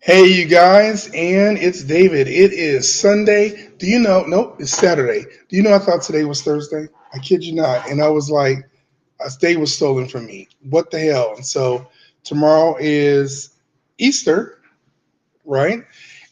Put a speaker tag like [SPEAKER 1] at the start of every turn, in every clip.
[SPEAKER 1] Hey, you guys, and it's David. It is Sunday. Do you know? Nope, it's Saturday. Do you know I thought today was Thursday? I kid you not. And I was like, a day was stolen from me. What the hell? And so tomorrow is Easter, right?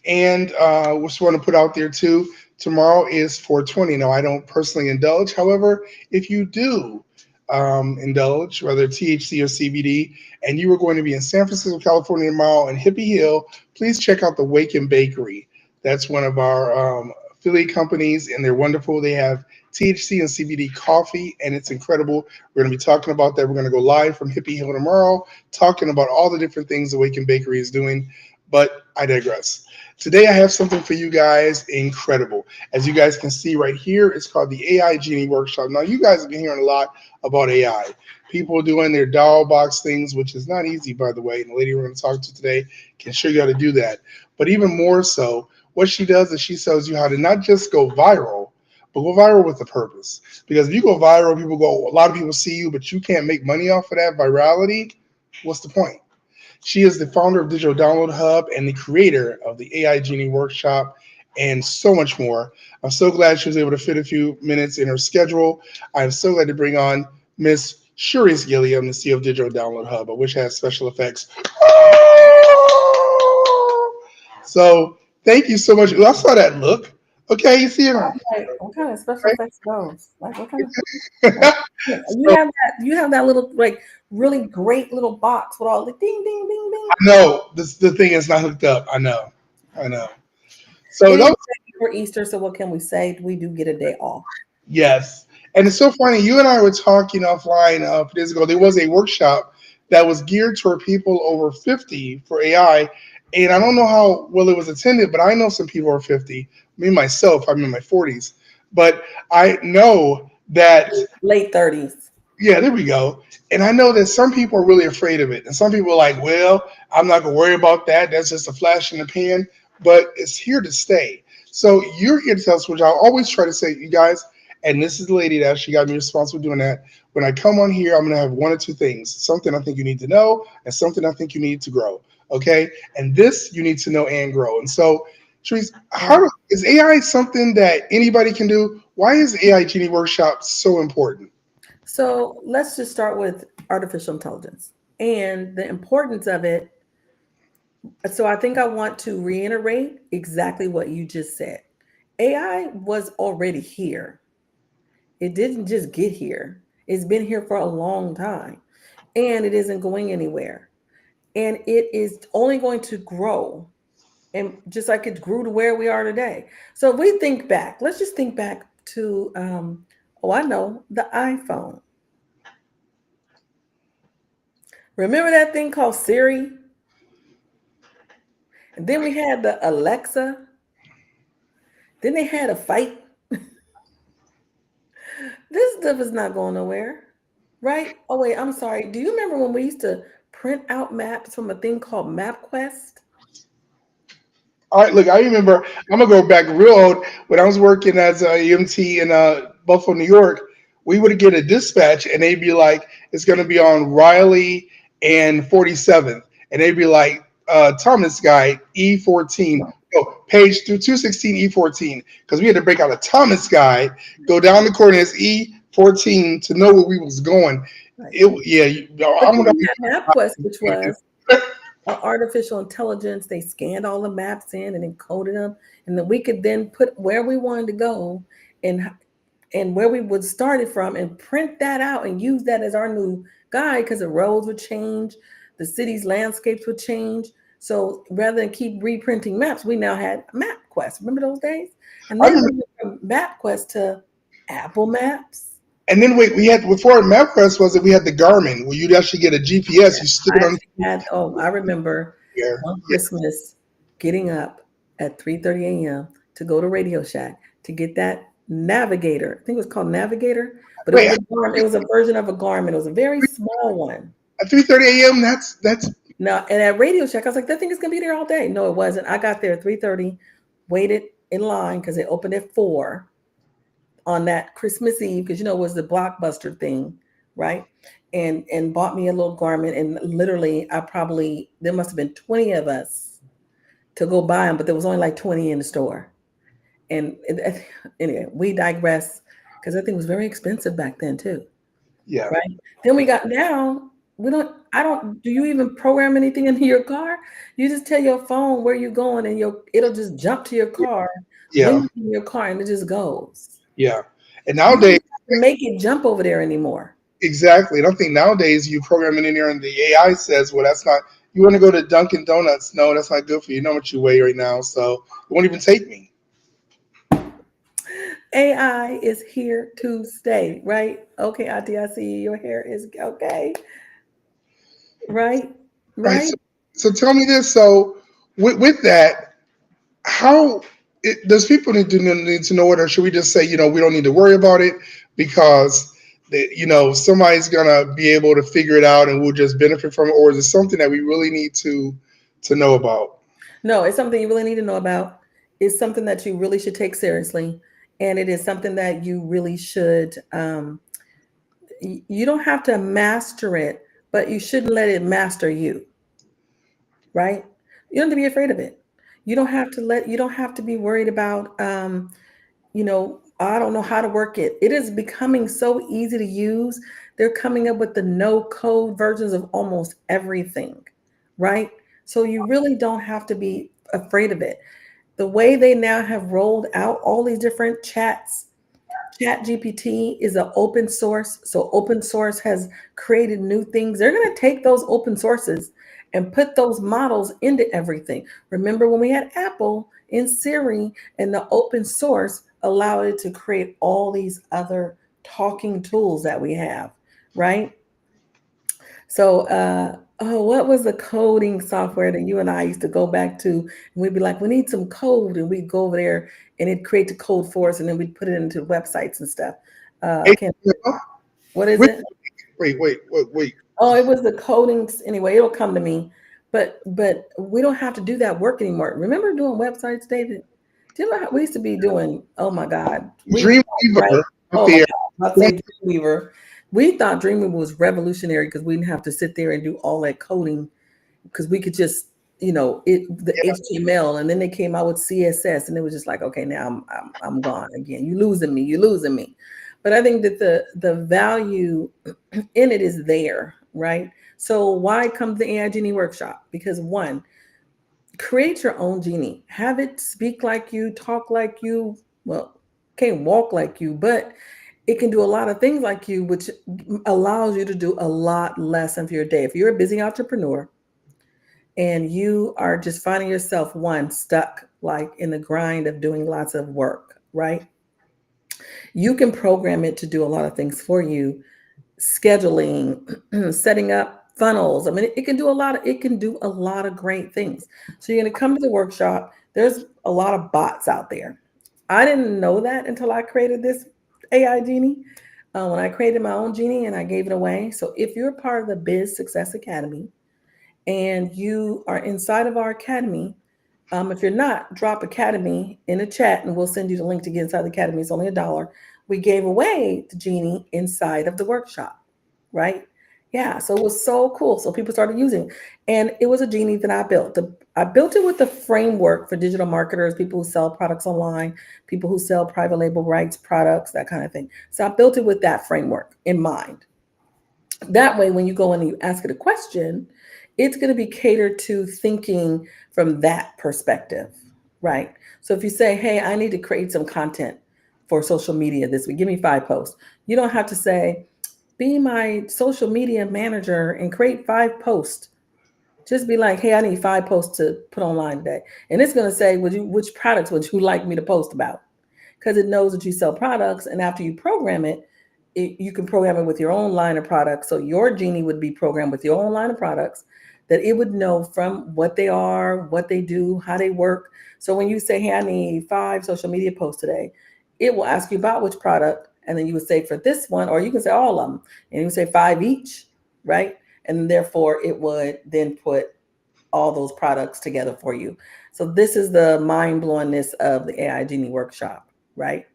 [SPEAKER 1] And just want to put out there too. Tomorrow is 420. Now, I don't personally indulge. However, if you do indulge, whether THC or CBD, and you are going to be in San Francisco, California tomorrow in Hippie Hill, please check out the Waken Bakery. That's one of our affiliate companies, and they're wonderful. They have THC and CBD coffee, and it's incredible. We're going to be talking about that. We're going to go live from Hippie Hill tomorrow, talking about all the different things the Waken Bakery is doing. But I digress. Today, I have something for you guys incredible. As you guys can see right here, it's called the AI Genie Workshop. Now, you guys have been hearing a lot about AI. People doing their doll box things, which is not easy, by the way. And the lady we're going to talk to today can show you how to do that. But even more so, what she does is she tells you how to not just go viral, but go viral with a purpose. Because if you go viral, people go, a lot of people see you, but you can't make money off of that virality. What's the point? She is the founder of Digital Download Hub and the creator of the AI Genie Workshop and so much more. I'm so glad she was able to fit a few minutes in her schedule. I'm so glad to bring on Miss Shuri's Gilliam, the CEO of Digital Download Hub, which has special effects. So thank you so much. Ooh, I saw that look. Okay, you see it?
[SPEAKER 2] Like, what kind of special
[SPEAKER 1] Right?
[SPEAKER 2] effects are those? Like, what kind of like, yeah, you
[SPEAKER 1] So
[SPEAKER 2] have that? You have that little like really great little box with all the ding, ding, ding, ding.
[SPEAKER 1] I know the thing is not hooked up. I know. I know. So
[SPEAKER 2] It
[SPEAKER 1] that
[SPEAKER 2] is
[SPEAKER 1] was
[SPEAKER 2] for Easter, so what can we say? We do get a day off.
[SPEAKER 1] yes. And it's so funny. You and I were talking offline a few days ago. There was a workshop that was geared toward people over 50 for AI. And I don't know how well it was attended, but I know some people are 50. Me, myself, I'm in my 40s. But I know that,
[SPEAKER 2] Late 30s.
[SPEAKER 1] yeah, there we go. And I know that some people are really afraid of it. And some people are like, well, I'm not going to worry about that. That's just a flash in the pan. But it's here to stay. So you're here to tell us, which I always try to say, you guys, and this is the lady that actually got me responsible for doing that. When I come on here, I'm going to have one or two things something I think you need to know, and something I think you need to grow. Okay. And this you need to know and grow. And so, Therese,
[SPEAKER 2] Right.
[SPEAKER 1] is AI something that anybody can do? Why is AI Genie Workshop so important?
[SPEAKER 2] So let's just start with artificial intelligence and the importance of it. So I think I want to reiterate exactly what you just said. AI was already here. It didn't just get here. It's been here for a long time and it isn't going anywhere. And it is only going to grow. And just like it grew to where we are today. So if we think back, let's just think back to, oh, I know, the iPhone. Remember that thing called Siri? And then we had the Alexa. Then they had a fight. This stuff is not going nowhere, right? Oh, wait, I'm sorry. Do you remember when we used to print out maps from a thing called MapQuest?
[SPEAKER 1] All right, look, I remember. I'm gonna go back real old. When I was working as a EMT in Buffalo, New York, we would get a dispatch, and they'd be like, "It's gonna be on Riley and 47th," and they'd be like, "Thomas guy E14, no, page through 216 E14," because we had to break out a Thomas guy, go down the coordinates E14 to know where we was going.
[SPEAKER 2] Right.
[SPEAKER 1] Yeah,
[SPEAKER 2] But
[SPEAKER 1] I'm
[SPEAKER 2] then
[SPEAKER 1] gonna.
[SPEAKER 2] we had MapQuest, which was artificial intelligence. They scanned all the maps in and encoded them, and then we could then put where we wanted to go and where we would start it from and print that out and use that as our new guide because the roads would change, the city's landscapes would change. So rather than keep reprinting maps, we now had MapQuest. Remember those days? And
[SPEAKER 1] I
[SPEAKER 2] then
[SPEAKER 1] remember.
[SPEAKER 2] we went from MapQuest to Apple Maps.
[SPEAKER 1] And then wait, we had before MapQuest was that we had the Garmin where you'd actually get a GPS. You stick
[SPEAKER 2] I
[SPEAKER 1] it on
[SPEAKER 2] actually had, oh, I remember
[SPEAKER 1] here.
[SPEAKER 2] one Christmas getting up at 3:30 a.m. to go to Radio Shack to get that Navigator. I think it was called Navigator, but it
[SPEAKER 1] Wait,
[SPEAKER 2] was a Garmin. It was a version of a Garmin. It was a very small one.
[SPEAKER 1] at 3:30 a.m. That's
[SPEAKER 2] Now, and at Radio Shack, I was like, that thing is gonna be there all day. No, it wasn't. I got there at 3:30, waited in line because they opened at 4 on that Christmas Eve, because it was the blockbuster thing, right? And bought me a little garment. And literally, I probably there must have been 20 of us to go buy them, but there was only like 20 in the store. And anyway, we digress because that thing was very expensive back then too,
[SPEAKER 1] Yeah,
[SPEAKER 2] right? Then we got now, we don't, I don't, do you even program anything into your car? You just tell your phone where you're going and it'll just jump to your car when
[SPEAKER 1] yeah,
[SPEAKER 2] you're in your car and it just goes.
[SPEAKER 1] yeah. And
[SPEAKER 2] You don't
[SPEAKER 1] nowadays,
[SPEAKER 2] have to make it jump over there anymore.
[SPEAKER 1] exactly. And I think nowadays you program it in there, and the AI says, "Well, that's not. You want to go to Dunkin' Donuts? No, that's not good for you. You know what you weigh right now, so it won't even take me."
[SPEAKER 2] AI is here to stay, right? Okay, Auntie, I see your hair is okay, right?
[SPEAKER 1] Right.
[SPEAKER 2] Right?
[SPEAKER 1] So tell me this. So with that, how does people need to know it, or should we just say, we don't need to worry about it because somebody's gonna be able to figure it out and we'll just benefit from it, or is it something that we really need to know about?
[SPEAKER 2] No, it's something you really need to know about. It's something that you really should take seriously. And it is something that you really should, you don't have to master it, but you shouldn't let it master you, right? You don't have to be afraid of it. You don't have to be worried about, I don't know how to work it. It is becoming so easy to use. They're coming up with the no code versions of almost everything, right? So you really don't have to be afraid of it. The way they now have rolled out all these different chats, chat gpt is an open source, so open source has created new things. They're going to take those open sources and put those models into everything. Remember when we had Apple in Siri, and the open source allowed it to create all these other talking tools that we have, right? So, oh, what was the coding software that you and I used to go back to? And we'd be like, we need some code, and we'd go over there and it'd create the code for us, and then we'd put it into websites and stuff. I can't.
[SPEAKER 1] HTML?
[SPEAKER 2] What is
[SPEAKER 1] Wait,
[SPEAKER 2] it?
[SPEAKER 1] wait.
[SPEAKER 2] Oh, it was the codings. Anyway, it'll come to me. But we don't have to do that work anymore. Remember doing websites, David? Do you know how we used to be doing? Oh my God, we right?
[SPEAKER 1] Dreamweaver out
[SPEAKER 2] Oh my
[SPEAKER 1] there.
[SPEAKER 2] God, I'd say Dreamweaver. We thought Dreamweaver was revolutionary because we didn't have to sit there and do all that coding, because we could just, the
[SPEAKER 1] Yeah,
[SPEAKER 2] HTML, and then they came out with CSS, and it was just like, okay, now I'm gone again. You're losing me. But I think that the value in it is there, right? So why come to the AI Genie Workshop? Because one, create your own genie, have it speak like you, talk like you. Well, can't walk like you, but it can do a lot of things like you, which allows you to do a lot less of your day. If you're a busy entrepreneur and you are just finding yourself one stuck like in the grind of doing lots of work, right? You can program it to do a lot of things for you, scheduling, setting up funnels. I mean, it can do a lot of great things. So you're going to come to the workshop. There's a lot of bots out there. I didn't know that until I created this AI Genie. When I created my own Genie and I gave it away. So if you're part of the Biz Success Academy and you are inside of our academy, if you're not, drop academy in the chat and we'll send you the link to get inside the academy. It's only $1. We gave away the genie inside of the workshop, right? Yeah, so it was so cool. So people started using it. And it was a genie that I built. I built it with the framework for digital marketers, people who sell products online, people who sell private label rights products, that kind of thing. So I built it with that framework in mind. That way, when you go in and you ask it a question, it's going to be catered to thinking from that perspective, right? So if you say, hey, I need to create some content for social media this week, give me 5 posts. You don't have to say, be my social media manager and create 5 posts. Just be like, hey, I need 5 posts to put online today. And it's going to say, which products would you like me to post about? Because it knows that you sell products. And after you program it, you can program it with your own line of products. So your genie would be programmed with your own line of products that it would know from what they are, what they do, how they work. So when you say, hey, I need 5 social media posts today, it will ask you about which product. And then you would say for this one, or you can say all of them, and you would say 5 each, right? And therefore it would then put all those products together for you. So this is the mind blowingness of the AI Genie Workshop, right?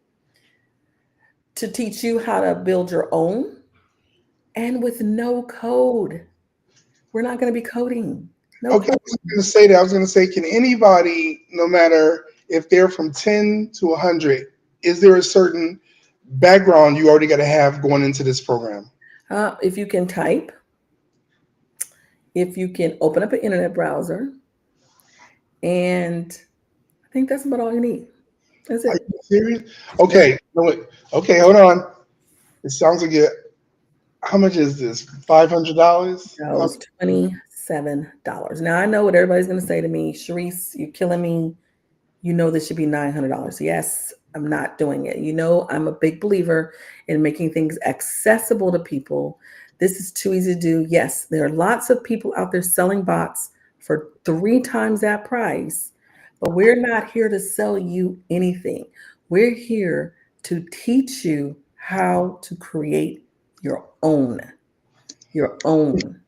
[SPEAKER 2] To teach you how to build your own and with no code. We're not going to be coding. No
[SPEAKER 1] Okay, I
[SPEAKER 2] question.
[SPEAKER 1] was going to say that. I was going to say, can anybody, no matter if they're from 10 to 100, is there a certain background you already got to have going into this program?
[SPEAKER 2] If you can type, if you can open up an internet browser, and I think that's about all you need. That's
[SPEAKER 1] Are
[SPEAKER 2] it.
[SPEAKER 1] you serious?
[SPEAKER 2] Yep.
[SPEAKER 1] Okay, no, wait. Okay, hold on. It sounds like it. How much is this? $500?
[SPEAKER 2] No, it's $27. Now I know what everybody's going to say to me, Sharice, you're killing me. You know this should be $900. Yes, I'm not doing it. You know, I'm a big believer in making things accessible to people. This is too easy to do. Yes, there are lots of people out there selling bots for three times that price, but we're not here to sell you anything. We're here to teach you how to create your own, your own.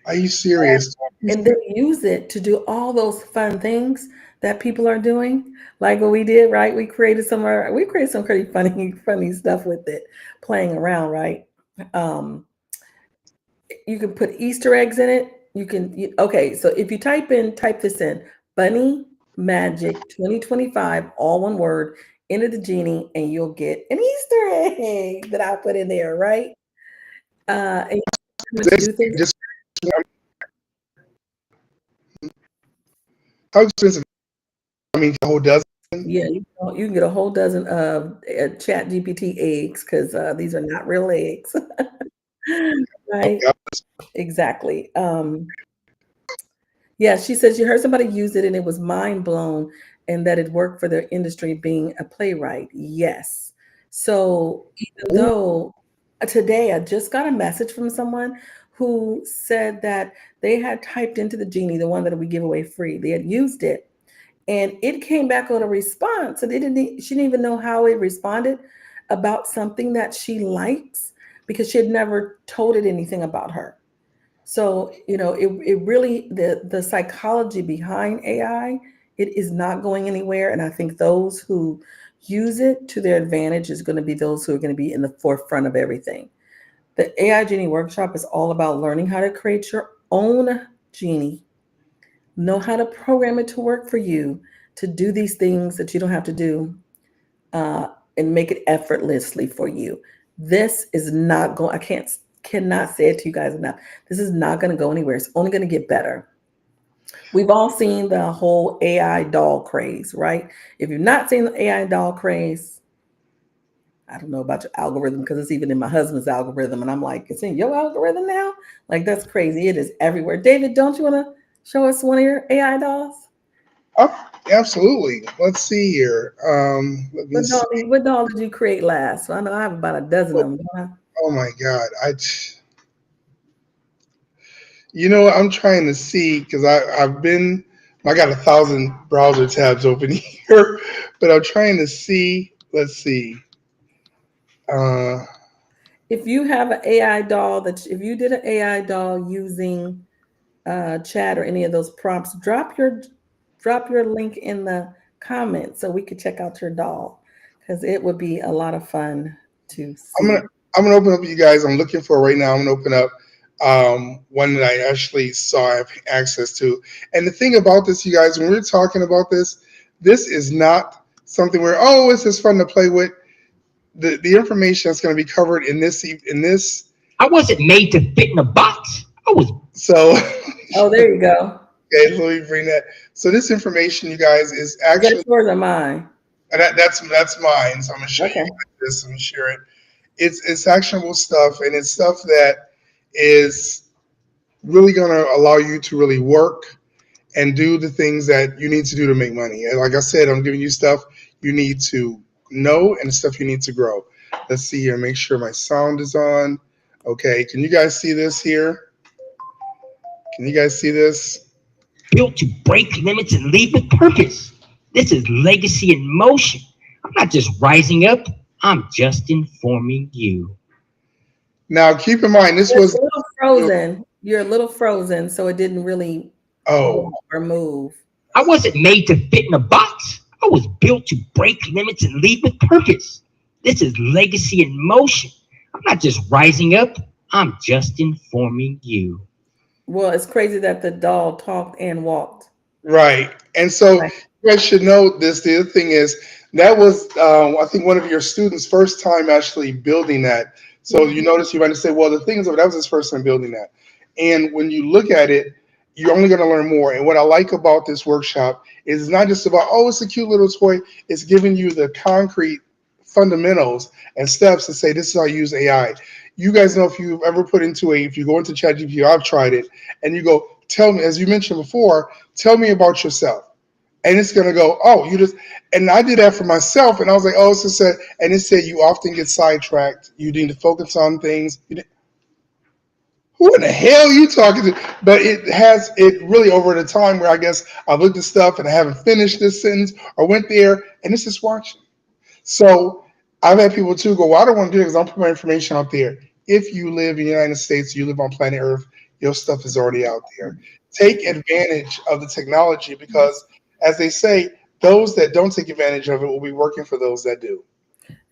[SPEAKER 1] Are you serious?
[SPEAKER 2] And then use it to do all those fun things that people are doing, like what we did, right? We created some pretty funny stuff with it, playing around, right? Um, you can put Easter eggs in it. Okay, so if you type this in, Bunny Magic 2025, all one word, into the genie, and you'll get an Easter egg that I put in there, right? And to
[SPEAKER 1] This
[SPEAKER 2] do things.
[SPEAKER 1] just how expensive? I mean, the whole dozen.
[SPEAKER 2] Yeah, you can get a whole dozen of Chat GPT eggs because these are not real eggs, right?
[SPEAKER 1] Okay,
[SPEAKER 2] Exactly. Yeah, she said she heard somebody use it and it was mind blown, and that it worked for their industry being a playwright. Yes. So even
[SPEAKER 1] ooh,
[SPEAKER 2] though today I just got a message from someone who said that they had typed into the genie, the one that we give away free, they had used it and it came back on a response and she didn't even know how it responded about something that she likes because she had never told it anything about her. So it really, the psychology behind AI, it is not going anywhere, and I think those who use it to their advantage is going to be those who are going to be in the forefront of everything. The AI Genie Workshop is all about learning how to create your own genie, know how to program it to work for you, to do these things that you don't have to do, uh, and make it effortlessly for you. This is not going. Cannot say it to you guys enough. This is not going to go anywhere. It's only going to get better. We've all seen the whole AI doll craze, right? If you've not seen the AI doll craze, I don't know about your algorithm because it's even in my husband's algorithm, and I'm like, it's in your algorithm now. Like that's crazy. It is everywhere. David, don't you want to show us one of your AI dolls?
[SPEAKER 1] oh, absolutely. Let's see here. Let me see.
[SPEAKER 2] What doll did you create last? I know I have about a dozen
[SPEAKER 1] Oh,
[SPEAKER 2] of them. Don't I?
[SPEAKER 1] oh my God, I'm trying to see because I've been, I got 1,000 browser tabs open here, but I'm trying to see. Let's see. Uh,
[SPEAKER 2] If you have an AI doll if you did an AI doll using chat or any of those prompts, drop your link in the comments so we could check out your doll because it would be a lot of fun to
[SPEAKER 1] I'm gonna
[SPEAKER 2] see.
[SPEAKER 1] I'm gonna open up you guys. I'm looking for right now. I'm gonna open up one that I actually saw I have access to. And the thing about this, you guys, when we're talking about this is not something where it's just fun to play with. The information that's going to be covered in this.
[SPEAKER 3] I wasn't made to fit in a box. I was.
[SPEAKER 1] So
[SPEAKER 2] Oh, there you go.
[SPEAKER 1] okay, let me bring that. So this information, you guys, is
[SPEAKER 2] Is that
[SPEAKER 1] actually
[SPEAKER 2] yours or mine?
[SPEAKER 1] that's mine. So I'm gonna show you
[SPEAKER 2] Okay.
[SPEAKER 1] this. I'm gonna share it. It's actionable stuff, and it's stuff that is really gonna allow you to really work and do the things that you need to do to make money. And like I said, I'm giving you stuff you need to know and stuff you need to grow. Let's see here. Make sure my sound is on. Okay, can you guys see this here? Can you guys see this?
[SPEAKER 3] Built to break limits and lead with purpose. This is legacy in motion. I'm not just rising up, I'm just informing you.
[SPEAKER 1] Now, keep in mind, this
[SPEAKER 2] It's
[SPEAKER 1] was
[SPEAKER 2] a little frozen. You're a little frozen, so it didn't really pull
[SPEAKER 1] oh,
[SPEAKER 2] out or move.
[SPEAKER 3] I wasn't made to fit in a box. I was built to break limits and lead with purpose. This is legacy in motion. I'm not just rising up, I'm just informing you.
[SPEAKER 2] Well, it's crazy that the doll talked and walked.
[SPEAKER 1] Right. And so
[SPEAKER 2] Right.
[SPEAKER 1] you guys should know this. The other thing is that was, I think, one of your students' first time actually building that. So you
[SPEAKER 2] Mhm.
[SPEAKER 1] notice you might say, well, the thing is, that was his first time building that. And when you look at it, you're only going to learn more. And what I like about this workshop is it's not just about, oh, it's a cute little toy. It's giving you the concrete fundamentals and steps to say, this is how you use AI. You guys know, if you've ever put into if you go into ChatGPT, I've tried it, and you go, tell me, as you mentioned before, tell me about yourself. And it's gonna go, oh, you just, and I did that for myself, and I was like, oh, it's just said, and it said you often get sidetracked. You need to focus on things. Who in the hell are you talking to? But it has it really over the time where I guess I've looked at stuff and I haven't finished this sentence or went there, and it's just watching. So I've had people too go, well, I don't want to do it because I'm putting my information out there. If you live in the United States, you live on planet Earth, your stuff is already out there. Take advantage of the technology because, as they say, those that don't take advantage of it will be working for those that do.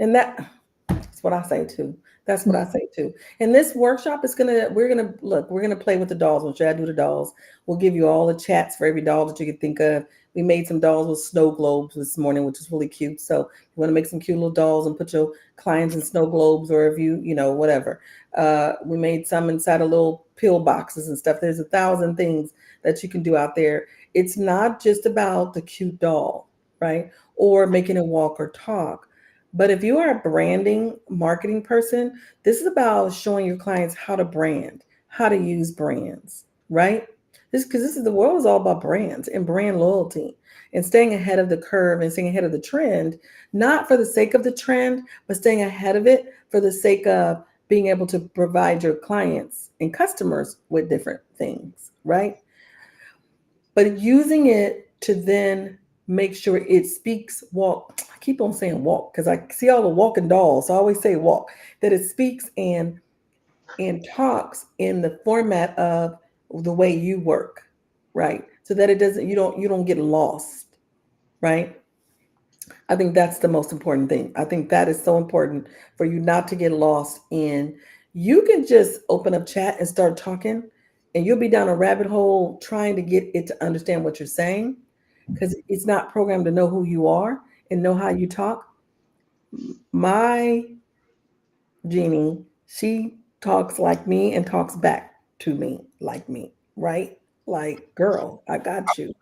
[SPEAKER 2] And that's what I say too. That's what I say too. And this workshop is we're gonna play with the dolls. When I do the dolls, we'll give you all the chats for every doll that you could think of. We made some dolls with snow globes this morning, which is really cute. So you want to make some cute little dolls and put your clients in snow globes, or if you know, whatever. We made some inside of little pill boxes and stuff. There's 1,000 things that you can do out there. It's not just about the cute doll, right? Or making it walk or talk. But if you are a branding marketing person, this is about showing your clients how to brand, how to use brands, right? This because this is the world is all about brands and brand loyalty and staying ahead of the curve and staying ahead of the trend, not for the sake of the trend, but staying ahead of it for the sake of being able to provide your clients and customers with different things, right? But using it to then make sure it speaks walk. I keep on saying walk because I see all the walking dolls. So I always say walk, that it speaks and talks in the format of the way you work, right? So that it doesn't you don't get lost, right? I think that's the most important thing. I think that is so important for you not to get lost in. You can just open up chat and start talking, and you'll be down a rabbit hole trying to get it to understand what you're saying because it's not programmed to know who you are and know how you talk. My Genie, she talks like me and talks back to me like me, right? Like, girl, I got you.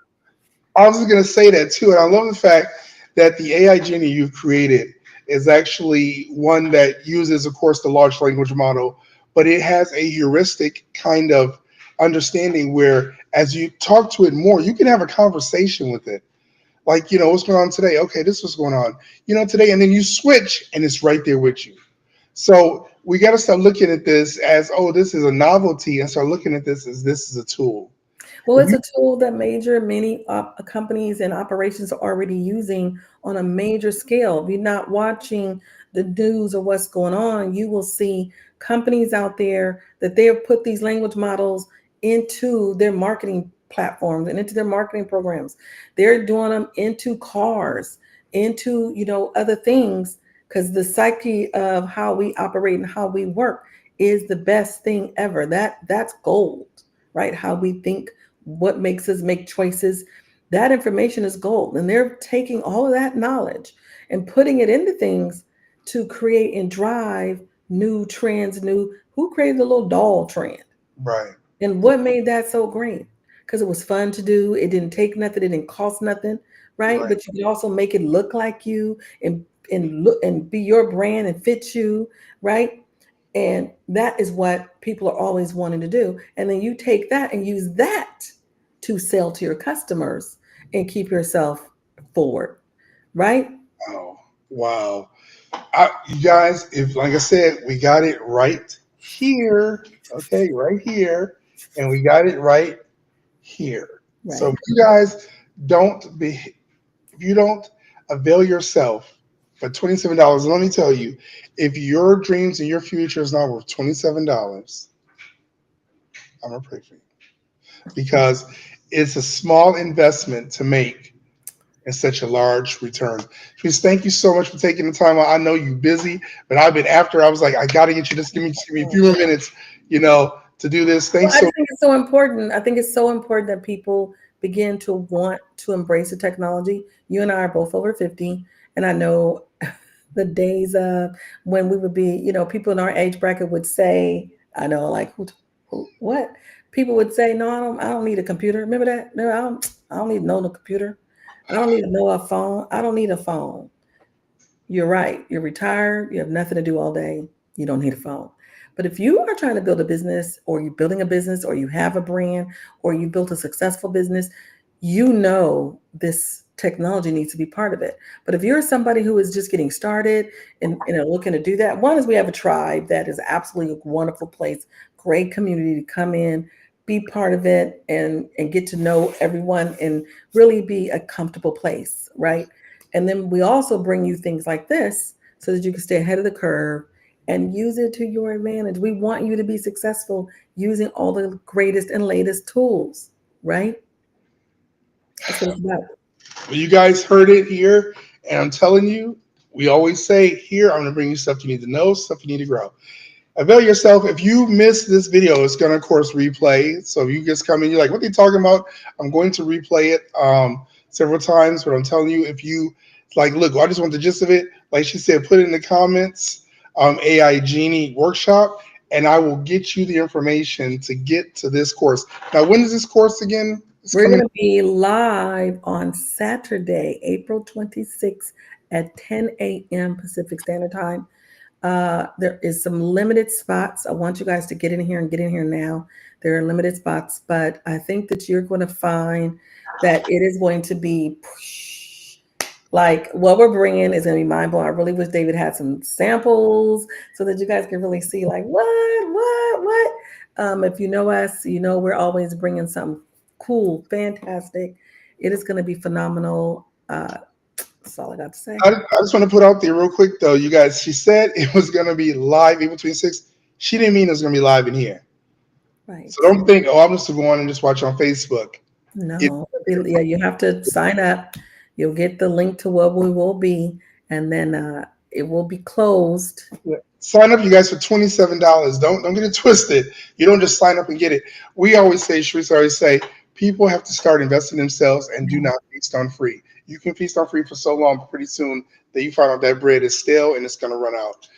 [SPEAKER 1] I was just going to say that too, and I love the fact that the AI Genie you've created is actually one that uses, of course, the large language model, but it has a heuristic kind of understanding where, as you talk to it more, you can have a conversation with it. Like, what's going on today? Okay, this was going on, today, and then you switch, and it's right there with you. So we got to start looking at this as, oh, this is a novelty, and start looking at this as this is a tool.
[SPEAKER 2] Well,
[SPEAKER 1] If
[SPEAKER 2] it's
[SPEAKER 1] you,
[SPEAKER 2] a tool that many companies and operations are already using on a major scale. If you're not watching the news or what's going on, you will see companies out there that they have put these language models into their marketing platforms and into their marketing programs. They're doing them into cars, into other things because the psyche of how we operate and how we work is the best thing ever. That's gold, right? How we think, what makes us make choices. That information is gold. And they're taking all of that knowledge and putting it into things to create and drive new trends, who created the little doll trend?
[SPEAKER 1] right,
[SPEAKER 2] And what made that so great? Because it was fun to do. It didn't take nothing, it didn't cost nothing, right?
[SPEAKER 1] right.
[SPEAKER 2] But you could also make it look like you and look and be your brand and fit you, right? And that is what people are always wanting to do. And then you take that and use that to sell to your customers and keep yourself forward, right?
[SPEAKER 1] Wow, wow. You guys, if like I said, we got it right here. Okay, right here, and we got it right here. So if
[SPEAKER 2] Right.
[SPEAKER 1] you guys don't be, if you don't avail yourself for $27, let me tell you, if your dreams and your future is not worth $27, I'm gonna pray for you because it's a small investment to make and such a large return. Please, thank you so much for taking the time. I know you're busy, but I've been after. I was like, I got to get you. Just give me a few more minutes, you know, to do this.
[SPEAKER 2] Well,
[SPEAKER 1] Thanks
[SPEAKER 2] I
[SPEAKER 1] so.
[SPEAKER 2] think it's so important. I think it's so important that people begin to want to embrace the technology. You and I are both over 50, and I know the days of when we would be, people in our age bracket would say, I know, like, what? People would say, no, I don't need a computer. Remember that? No, I don't need to know the computer. I don't need to know a phone. I don't need a phone. You're right. You're retired. You have nothing to do all day. You don't need a phone. But if you are trying to build a business, or you're building a business, or you have a brand, or you built a successful business, this technology needs to be part of it. But if you're somebody who is just getting started and are looking to do that, one is we have a tribe that is absolutely a wonderful place, great community to come in, be part of it, and get to know everyone and really be a comfortable place, right? And then we also bring you things like this so that you can stay ahead of the curve and use it to your advantage. We want you to be successful using all the greatest and latest tools, right? That's what it's about.
[SPEAKER 1] Well, you guys heard it here, and I'm telling you, we always say here, I'm going to bring you stuff you need to know, stuff you need to grow. Avail yourself. If you missed this video, it's going to, of course, replay. So if you just come in, you're like, what are they talking about? I'm going to replay it several times. But I'm telling you, if you like, look, I just want the gist of it. Like she said, put it in the comments, AI Genie Workshop, and I will get you the information to get to this course. Now, when is this course again? It's
[SPEAKER 2] We're
[SPEAKER 1] coming.
[SPEAKER 2] going to be live on Saturday, April 26th at 10 a.m. Pacific Standard Time. There is some limited spots. I want you guys to get in here and get in here now. There are limited spots, but I think that you're going to find that it is going to be like what we're bringing is going to be mind blowing. I really wish David had some samples so that you guys can really see like what. If you know us, you know we're always bringing something cool, fantastic. It is going to be phenomenal. That's all I got to say.
[SPEAKER 1] I just want to put out there real quick, though, you guys. She said it was going to be live April 26th. She didn't mean it was going to be live in here. So
[SPEAKER 2] Right.
[SPEAKER 1] don't think, oh, I'm just going to go on and just watch on Facebook. It,
[SPEAKER 2] No, yeah, you have to sign up. You'll get the link to what we will be, and then it will be closed.
[SPEAKER 1] sign up, you guys, for $27. Don't get it twisted. You don't just sign up and get it. We always say, Sharice always say, people have to start investing in themselves and do not feast on free. You can feast on free for so long, but pretty soon that you find out that bread is stale and it's going to run out.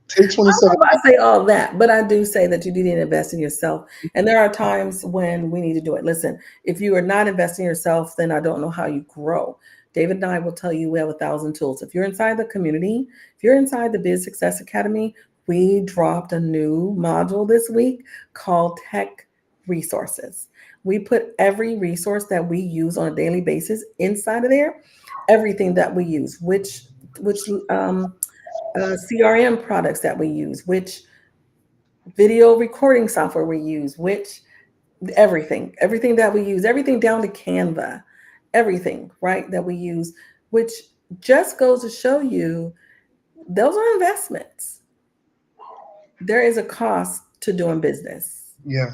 [SPEAKER 1] Take
[SPEAKER 2] I don't
[SPEAKER 1] 27.
[SPEAKER 2] know if I say all that, but I do say that you do need to invest in yourself. And there are times when we need to do it. Listen, if you are not investing in yourself, then I don't know how you grow. David and I will tell you we have 1,000 tools. If you're inside the community, if you're inside the Biz Success Academy, we dropped a new module this week called Tech Resources. We put every resource that we use on a daily basis inside of there, everything that we use, which CRM products that we use, which video recording software we use, which everything that we use, everything down to Canva, everything, right, that we use, which just goes to show you those are investments. There is a cost to doing business,
[SPEAKER 1] Yeah,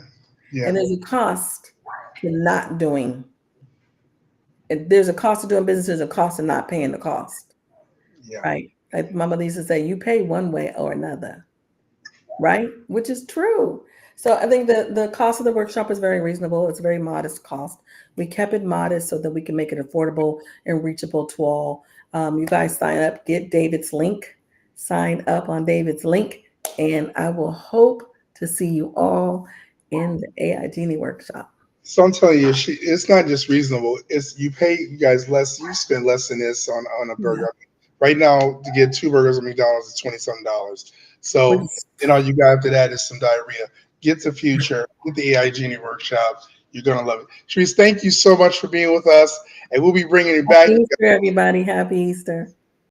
[SPEAKER 1] yeah,
[SPEAKER 2] and there's a cost to not doing. If there's a cost to doing business, there's a cost to not paying the cost,
[SPEAKER 1] yeah.
[SPEAKER 2] right? Like Mama used to say, you pay one way or another, right? Which is true. So I think the cost of the workshop is very reasonable. It's a very modest cost. We kept it modest so that we can make it affordable and reachable to all. You guys sign up, get David's link, sign up on David's link, and I will hope to see you all in the AI Genie workshop.
[SPEAKER 1] So I'm telling you, it's not just reasonable. It's you pay you guys less. You spend less than this on a
[SPEAKER 2] Yeah.
[SPEAKER 1] burger. Right now, to get two burgers at McDonald's is $27.
[SPEAKER 2] Which,
[SPEAKER 1] So then all you got after that is some diarrhea. Get the future. Get the AI Genie Workshop. You're gonna love it. Sharice, thank you so much for being with us, and we'll be bringing it back.
[SPEAKER 2] Happy Easter, everybody. Happy Easter.